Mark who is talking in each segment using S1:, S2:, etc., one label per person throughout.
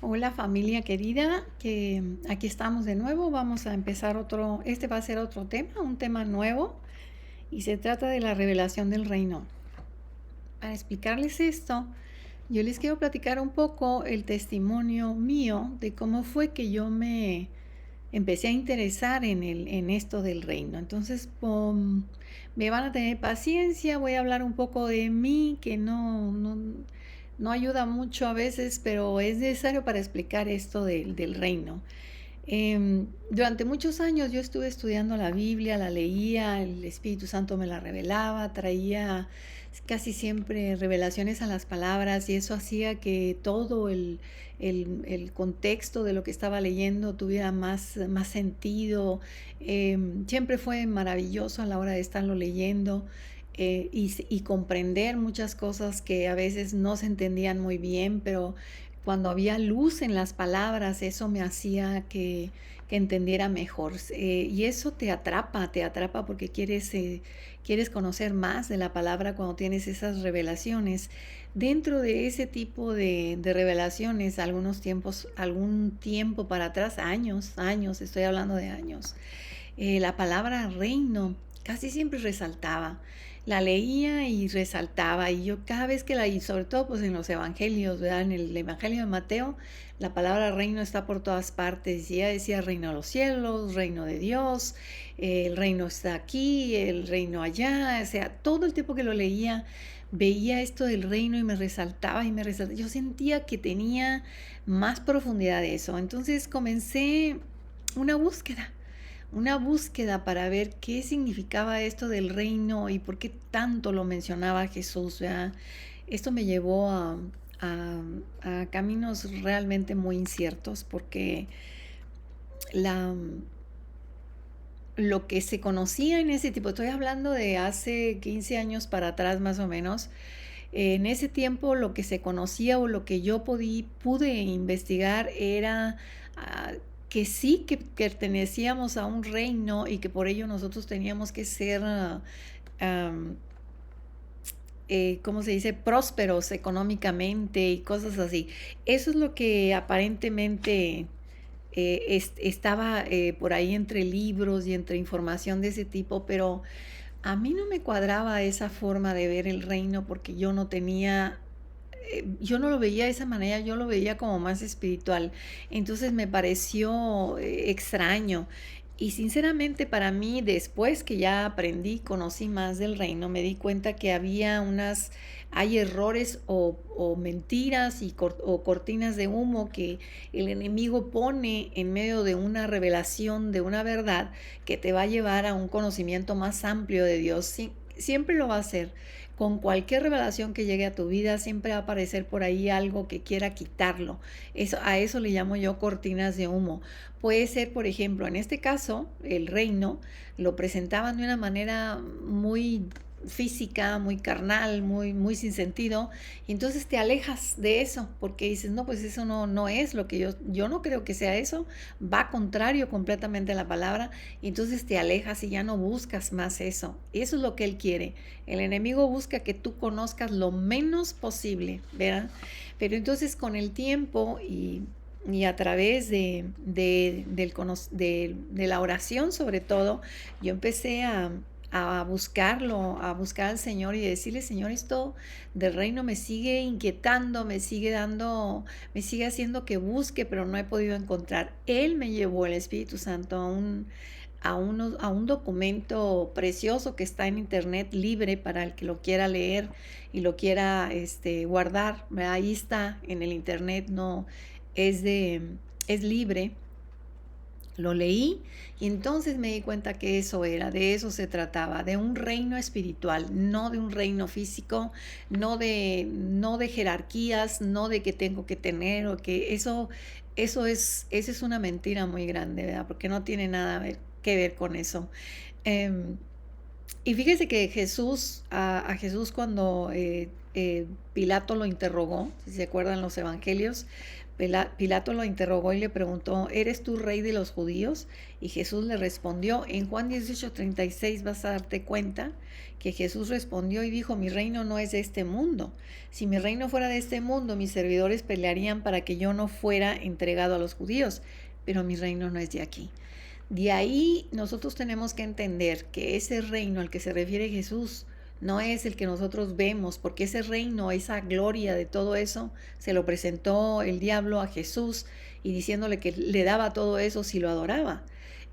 S1: Hola familia querida, que aquí estamos de nuevo. Vamos a empezar este va a ser otro tema, un tema nuevo, y se trata de la revelación del reino. Para explicarles esto, yo les quiero platicar un poco el testimonio mío de cómo fue que yo me empecé a interesar en esto del reino. Entonces, me van a tener paciencia, voy a hablar un poco de mí, que no ayuda mucho a veces, pero es necesario para explicar esto del reino. Durante muchos años yo estuve estudiando la Biblia, la leía, el Espíritu Santo me la revelaba, traía casi siempre revelaciones a las palabras y eso hacía que todo el contexto de lo que estaba leyendo tuviera más sentido. Siempre fue maravilloso a la hora de estarlo leyendo. Y comprender muchas cosas que a veces no se entendían muy bien, pero cuando había luz en las palabras, eso me hacía que entendiera mejor. Y eso te atrapa porque quieres conocer más de la palabra cuando tienes esas revelaciones. Dentro de ese tipo de revelaciones, algún tiempo para atrás, años, estoy hablando de años, la palabra reino casi siempre resaltaba. La leía y resaltaba, y yo cada vez que y sobre todo pues en los evangelios, ¿verdad? En el evangelio de Mateo, la palabra reino está por todas partes, y ella decía reino de los cielos, reino de Dios, el reino está aquí, el reino allá, o sea, todo el tiempo que lo leía, veía esto del reino y me resaltaba y me resaltaba. Yo sentía que tenía más profundidad de eso, entonces comencé una búsqueda una búsqueda para ver qué significaba esto del reino y por qué tanto lo mencionaba Jesús. ¿Verdad? Esto me llevó a, a caminos realmente muy inciertos porque la, lo que se conocía en ese tipo, estoy hablando de hace 15 años para atrás más o menos, en ese tiempo lo que se conocía o lo que yo pude investigar era ah, que sí que pertenecíamos a un reino y que por ello nosotros teníamos que ser, ¿cómo se dice?, prósperos económicamente y cosas así. Eso es lo que aparentemente estaba por ahí entre libros y entre información de ese tipo, pero a mí no me cuadraba esa forma de ver el reino porque yo no lo veía de esa manera, yo lo veía como más espiritual. Entonces me pareció extraño. Y sinceramente para mí, después que ya aprendí, conocí más del reino, me di cuenta que hay errores o mentiras o cortinas de humo que el enemigo pone en medio de una revelación, de una verdad que te va a llevar a un conocimiento más amplio de Dios. Siempre lo va a hacer. Con cualquier revelación que llegue a tu vida, siempre va a aparecer por ahí algo que quiera quitarlo. A eso le llamo yo cortinas de humo. Puede ser, por ejemplo, en este caso, el reino lo presentaban de una manera muy física, muy carnal, muy sin sentido, y entonces te alejas de eso, porque dices, no, pues eso no es lo que yo no creo que sea eso, va contrario completamente a la palabra, y entonces te alejas y ya no buscas más eso. Eso es lo que él quiere. El enemigo busca que tú conozcas lo menos posible, ¿verdad? Pero entonces con el tiempo y a través de la oración sobre todo, yo empecé a buscarlo, a buscar al Señor y decirle, Señor, esto del reino me sigue inquietando, me sigue haciendo que busque, pero no he podido encontrar. Él me llevó, el Espíritu Santo, a un documento precioso que está en internet libre para el que lo quiera leer y lo quiera guardar. Ahí está en el internet, no es es libre. Lo leí y entonces me di cuenta que de eso se trataba, de un reino espiritual, no de un reino físico, no de jerarquías, no de que tengo que tener o que esa es una mentira muy grande, ¿verdad? Porque no tiene que ver con eso. Em, y fíjese que a Jesús cuando Pilato lo interrogó, si se acuerdan los evangelios, Pilato lo interrogó y le preguntó, ¿eres tú rey de los judíos? Y Jesús le respondió, en Juan 18:36 vas a darte cuenta que Jesús respondió y dijo, mi reino no es de este mundo. Si mi reino fuera de este mundo, mis servidores pelearían para que yo no fuera entregado a los judíos, pero mi reino no es de aquí. De ahí nosotros tenemos que entender que ese reino al que se refiere Jesús no es el que nosotros vemos, porque ese reino, esa gloria de todo eso, se lo presentó el diablo a Jesús y diciéndole que le daba todo eso si lo adoraba.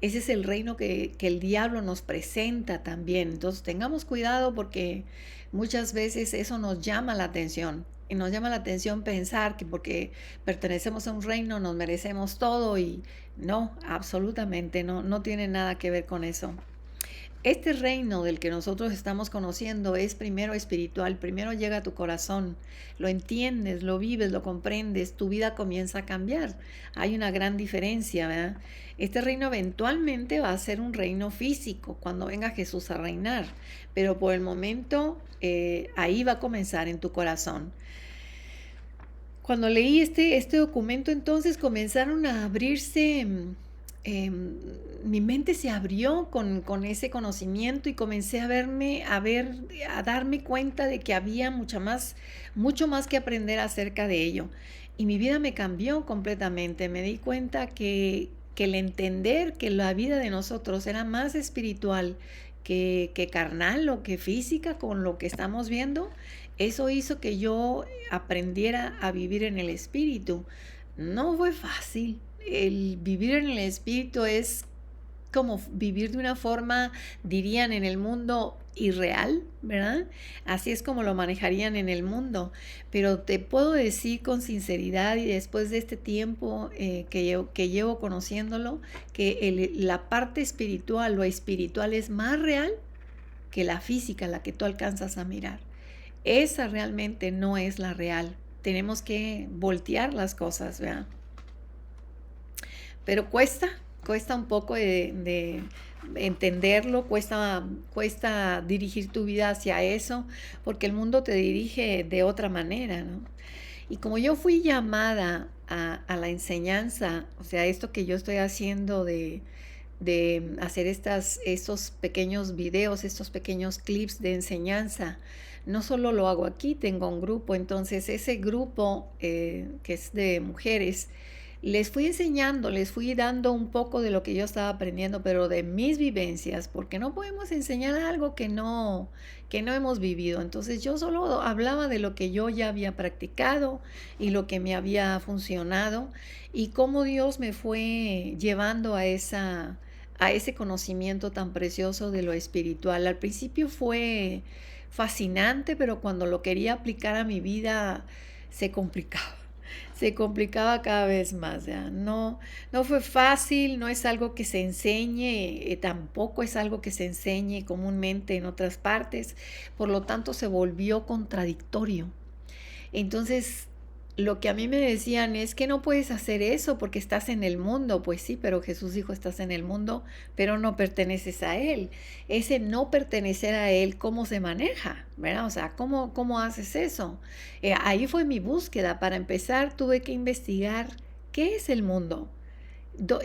S1: Ese es el reino que el diablo nos presenta también. Entonces tengamos cuidado porque muchas veces eso nos llama la atención. Y nos llama la atención pensar que porque pertenecemos a un reino nos merecemos todo y no, absolutamente no, no tiene nada que ver con eso. Este reino del que nosotros estamos conociendo es primero espiritual, primero llega a tu corazón, lo entiendes, lo vives, lo comprendes, tu vida comienza a cambiar. Hay una gran diferencia, ¿verdad? Este reino eventualmente va a ser un reino físico cuando venga Jesús a reinar, pero por el momento ahí va a comenzar en tu corazón. Cuando leí este documento, entonces comenzaron a abrirse, mi mente se abrió con ese conocimiento y comencé a darme cuenta de que había mucho más que aprender acerca de ello. Y mi vida me cambió completamente. Me di cuenta que el entender que la vida de nosotros era más espiritual que carnal o que física con lo que estamos viendo, eso hizo que yo aprendiera a vivir en el espíritu. No fue fácil. El vivir en el espíritu es como vivir de una forma, dirían en el mundo, irreal, ¿verdad? Así es como lo manejarían en el mundo. Pero te puedo decir con sinceridad y después de este tiempo que llevo conociéndolo, que la parte espiritual, lo espiritual es más real que la física, la que tú alcanzas a mirar. Esa realmente no es la real. Tenemos que voltear las cosas, ¿verdad? Pero cuesta un poco de entenderlo, cuesta dirigir tu vida hacia eso, porque el mundo te dirige de otra manera, ¿no? Y como yo fui llamada a la enseñanza, o sea, esto que yo estoy haciendo de hacer estos pequeños videos, estos pequeños clips de enseñanza, no solo lo hago aquí, tengo un grupo, entonces ese grupo que es de mujeres, les fui enseñando, les fui dando un poco de lo que yo estaba aprendiendo, pero de mis vivencias, porque no podemos enseñar algo que no hemos vivido. Entonces yo solo hablaba de lo que yo ya había practicado y lo que me había funcionado y cómo Dios me fue llevando a ese conocimiento tan precioso de lo espiritual. Al principio fue fascinante, pero cuando lo quería aplicar a mi vida se complicaba cada vez más. ¿Ya? No fue fácil, no es algo que se enseñe, tampoco es algo que se enseñe comúnmente en otras partes, por lo tanto se volvió contradictorio. Entonces, lo que a mí me decían es que no puedes hacer eso porque estás en el mundo. Pues sí, pero Jesús dijo, estás en el mundo, pero no perteneces a Él. Ese no pertenecer a Él, ¿cómo se maneja? ¿Verdad? O sea, ¿cómo haces eso? Ahí fue mi búsqueda. Para empezar, tuve que investigar qué es el mundo.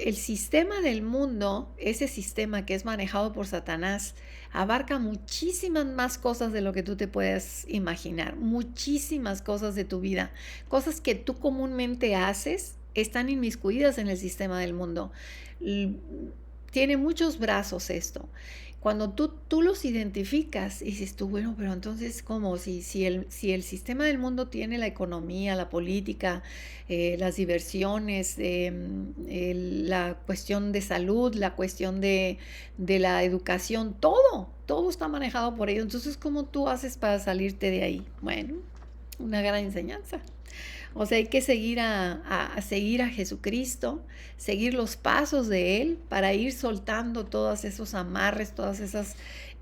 S1: El sistema del mundo, ese sistema que es manejado por Satanás, abarca muchísimas más cosas de lo que tú te puedes imaginar, muchísimas cosas de tu vida, cosas que tú comúnmente haces, están inmiscuidas en el sistema del mundo. Tiene muchos brazos esto. Cuando tú los identificas y dices tú, bueno, pero entonces, ¿cómo? Si el sistema del mundo tiene la economía, la política, las diversiones, la cuestión de salud, la cuestión de la educación, todo está manejado por ellos. Entonces, ¿cómo tú haces para salirte de ahí? Bueno, una gran enseñanza. O sea, hay que seguir seguir a Jesucristo, seguir los pasos de Él para ir soltando todos esos amarres, todas esas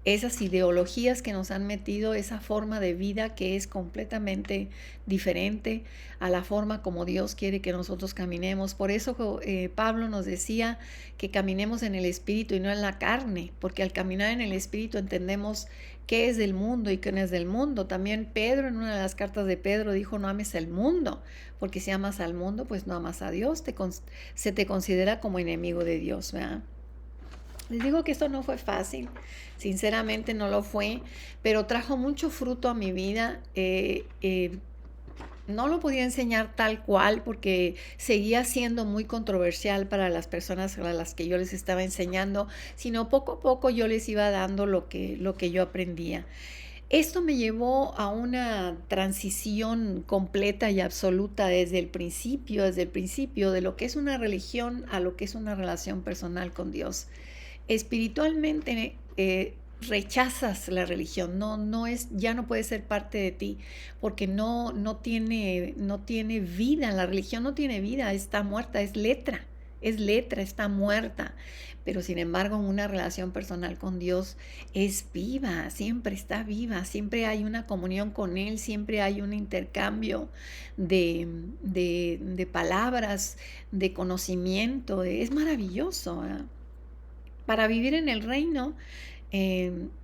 S1: esas ideologías que nos han metido, esa forma de vida que es completamente diferente a la forma como Dios quiere que nosotros caminemos. Por eso Pablo nos decía que caminemos en el Espíritu y no en la carne, porque al caminar en el Espíritu entendemos qué es del mundo y qué no es del mundo. También Pedro, en una de las cartas de Pedro, dijo: no ames el mundo, porque si amas al mundo, pues no amas a Dios, se te considera como enemigo de Dios, ¿verdad? Les digo que esto no fue fácil, sinceramente no lo fue, pero trajo mucho fruto a mi vida. No lo podía enseñar tal cual porque seguía siendo muy controversial para las personas a las que yo les estaba enseñando, sino poco a poco yo les iba dando lo que yo aprendía. Esto me llevó a una transición completa y absoluta desde el principio de lo que es una religión a lo que es una relación personal con Dios. Espiritualmente rechazas la religión, ya no puede ser parte de ti, porque no tiene vida. La religión no tiene vida, está muerta, es letra, está muerta. Pero sin embargo, una relación personal con Dios es viva, siempre está viva, siempre hay una comunión con Él, siempre hay un intercambio de palabras, de conocimiento. Es maravilloso, ¿eh? Para vivir en el reino,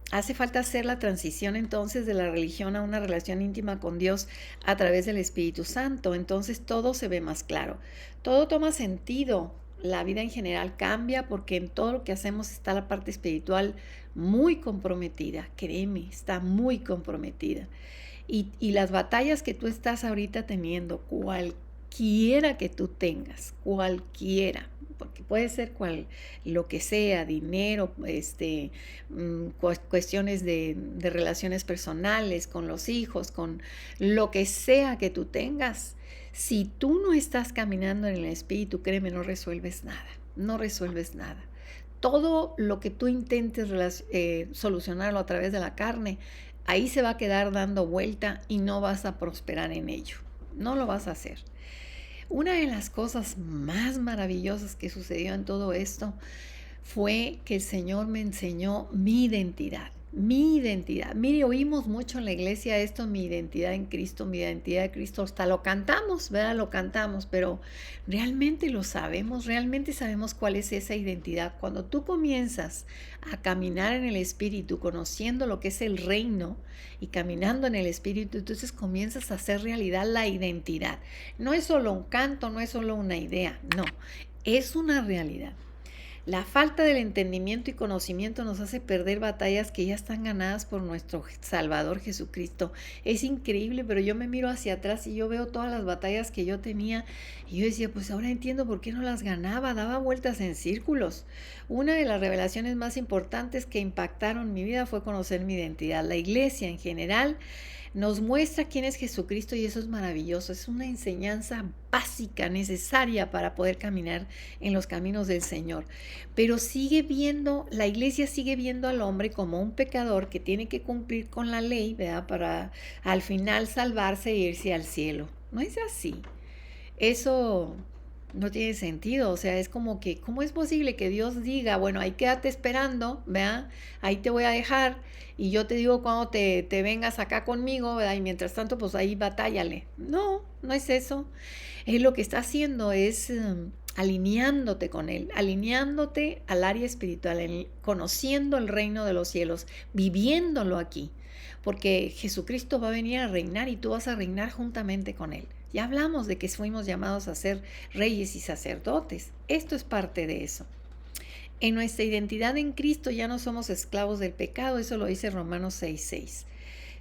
S1: hace falta hacer la transición entonces de la religión a una relación íntima con Dios a través del Espíritu Santo. Entonces todo se ve más claro, todo toma sentido. La vida en general cambia porque en todo lo que hacemos está la parte espiritual muy comprometida. Créeme, está muy comprometida. Y las batallas que tú estás ahorita teniendo, cualquiera que tú tengas, cualquiera, porque puede ser lo que sea, dinero, cuestiones de relaciones personales, con los hijos, con lo que sea que tú tengas. Si tú no estás caminando en el Espíritu, créeme, no resuelves nada, no resuelves nada. Todo lo que tú intentes solucionarlo a través de la carne, ahí se va a quedar dando vuelta y no vas a prosperar en ello. No lo vas a hacer. Una de las cosas más maravillosas que sucedió en todo esto fue que el Señor me enseñó mi identidad. Mi identidad. Mire, oímos mucho en la iglesia esto: mi identidad en Cristo, mi identidad de Cristo. Hasta lo cantamos, ¿verdad? Lo cantamos, pero ¿realmente lo sabemos? ¿Realmente sabemos cuál es esa identidad? Cuando tú comienzas a caminar en el Espíritu, conociendo lo que es el reino y caminando en el Espíritu, entonces comienzas a hacer realidad la identidad. No es solo un canto, no es solo una idea, no, es una realidad. La falta del entendimiento y conocimiento nos hace perder batallas que ya están ganadas por nuestro Salvador Jesucristo. Es increíble, pero yo me miro hacia atrás y yo veo todas las batallas que yo tenía y yo decía: pues ahora entiendo por qué no las ganaba, daba vueltas en círculos. Una de las revelaciones más importantes que impactaron mi vida fue conocer mi identidad. La iglesia en general nos muestra quién es Jesucristo y eso es maravilloso. Es una enseñanza básica, necesaria para poder caminar en los caminos del Señor. Pero la iglesia sigue viendo al hombre como un pecador que tiene que cumplir con la ley, ¿verdad? Para al final salvarse e irse al cielo. No es así. Eso no tiene sentido. O sea, es como que, ¿cómo es posible que Dios diga: bueno, ahí quédate esperando, ¿verdad? Ahí te voy a dejar y yo te digo cuando te vengas acá conmigo, ¿verdad? Y mientras tanto, pues ahí batállale. No, no es eso. Él lo que está haciendo es alineándote con Él, alineándote al área espiritual, conociendo el reino de los cielos, viviéndolo aquí. Porque Jesucristo va a venir a reinar y tú vas a reinar juntamente con Él. Ya hablamos de que fuimos llamados a ser reyes y sacerdotes. Esto es parte de eso. En nuestra identidad en Cristo ya no somos esclavos del pecado, eso lo dice Romanos 6:6,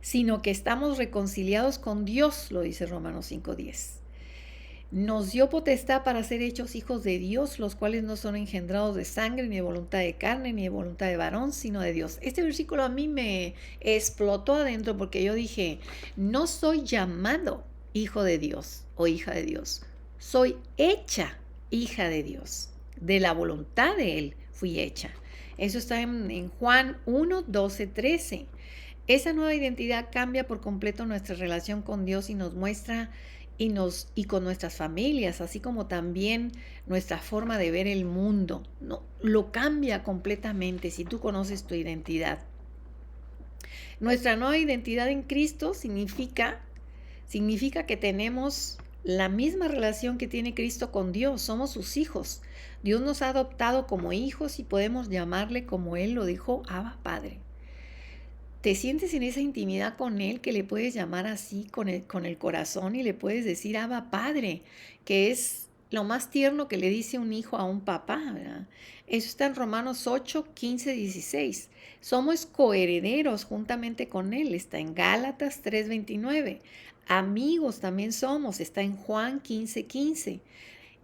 S1: sino que estamos reconciliados con Dios, lo dice Romanos 5:10. Nos dio potestad para ser hechos hijos de Dios, los cuales no son engendrados de sangre, ni de voluntad de carne, ni de voluntad de varón, sino de Dios. Este versículo a mí me explotó adentro porque yo dije: no soy llamado hijo de Dios o hija de Dios, soy hecha hija de Dios. De la voluntad de Él fui hecha. Eso está en Juan 1, 12, 13. Esa nueva identidad cambia por completo nuestra relación con Dios y nos muestra y con nuestras familias, así como también nuestra forma de ver el mundo. No, lo cambia completamente si tú conoces tu identidad. Nuestra nueva identidad en Cristo significa que tenemos la misma relación que tiene Cristo con Dios. Somos sus hijos. Dios nos ha adoptado como hijos y podemos llamarle como Él lo dijo, Abba Padre. Te sientes en esa intimidad con Él que le puedes llamar así con el corazón y le puedes decir Abba Padre, que es lo más tierno que le dice un hijo a un papá, ¿verdad? Eso está en Romanos 8, 15, 16. Somos coherederos juntamente con Él, está en Gálatas 3, 29. Amigos también somos, está en Juan 15, 15.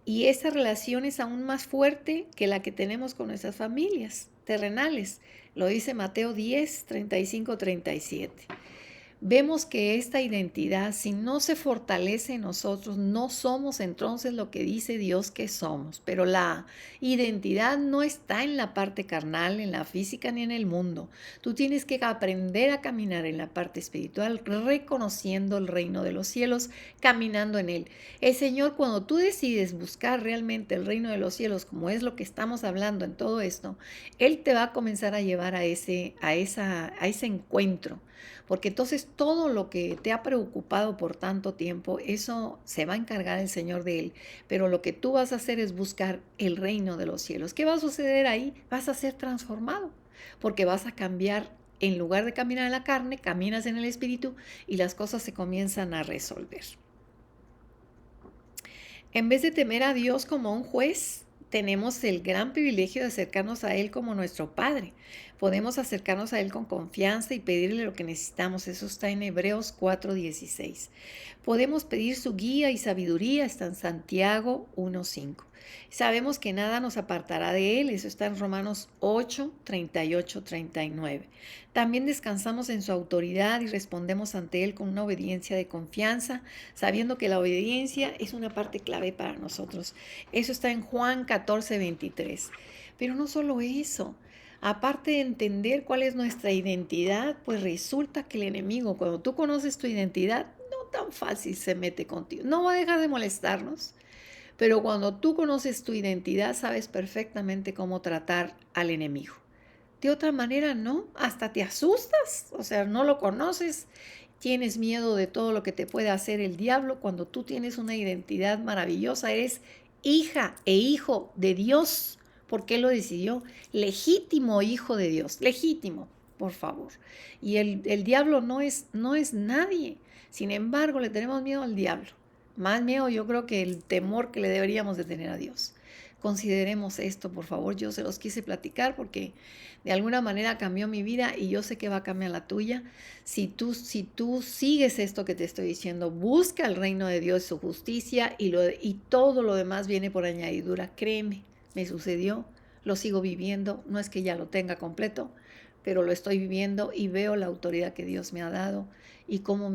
S1: Y esa relación es aún más fuerte que la que tenemos con nuestras familias terrenales. Lo dice Mateo 10, 35, 37. Vemos que esta identidad, si no se fortalece en nosotros, no somos entonces lo que dice Dios que somos. Pero la identidad no está en la parte carnal, en la física ni en el mundo. Tú tienes que aprender a caminar en la parte espiritual, reconociendo el reino de los cielos, caminando en él. El Señor, cuando tú decides buscar realmente el reino de los cielos, como es lo que estamos hablando en todo esto, Él te va a comenzar a llevar a ese encuentro. Porque entonces todo lo que te ha preocupado por tanto tiempo, eso se va a encargar el Señor de él. Pero lo que tú vas a hacer es buscar el reino de los cielos. ¿Qué va a suceder ahí? Vas a ser transformado, porque vas a cambiar. En lugar de caminar en la carne, caminas en el espíritu y las cosas se comienzan a resolver. En vez de temer a Dios como un juez, tenemos el gran privilegio de acercarnos a Él como nuestro Padre. Podemos acercarnos a Él con confianza y pedirle lo que necesitamos. Eso está en Hebreos 4:16. Podemos pedir su guía y sabiduría. Está en Santiago 1:5. Sabemos que nada nos apartará de Él. Eso está en Romanos 8, 38, 39. También descansamos en su autoridad y respondemos ante Él con una obediencia de confianza, sabiendo que la obediencia es una parte clave para nosotros. Eso está en Juan 14, 23. Pero no solo eso. Aparte de entender cuál es nuestra identidad, pues resulta que el enemigo, cuando tú conoces tu identidad, no tan fácil se mete contigo. No va a dejar de molestarnos, pero cuando tú conoces tu identidad, sabes perfectamente cómo tratar al enemigo. De otra manera, no, hasta te asustas, o sea, no lo conoces, tienes miedo de todo lo que te puede hacer el diablo. Cuando tú tienes una identidad maravillosa, eres hija e hijo de Dios, porque Él lo decidió, legítimo hijo de Dios, legítimo, por favor. Y el diablo no es nadie, sin embargo, le tenemos miedo al diablo, más miedo yo creo que el temor que le deberíamos de tener a Dios. Consideremos esto, por favor. Yo se los quise platicar porque de alguna manera cambió mi vida y yo sé que va a cambiar la tuya. Si tú sigues esto que te estoy diciendo, busca el reino de Dios, su justicia y todo lo demás viene por añadidura. Créeme, me sucedió, lo sigo viviendo. No es que ya lo tenga completo, pero lo estoy viviendo y veo la autoridad que Dios me ha dado y cómo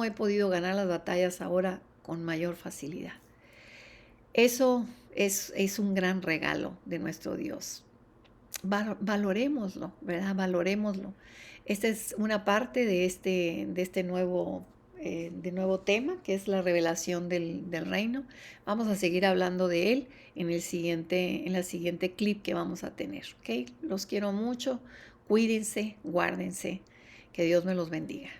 S1: he podido ganar las batallas ahora con mayor facilidad. Eso es un gran regalo de nuestro Dios. Valorémoslo, ¿verdad? Valorémoslo. Esta es una parte de este nuevo tema, que es la revelación del reino. Vamos a seguir hablando de él en la siguiente clip que vamos a tener. ¿Ok? Los quiero mucho. Cuídense, guárdense. Que Dios me los bendiga.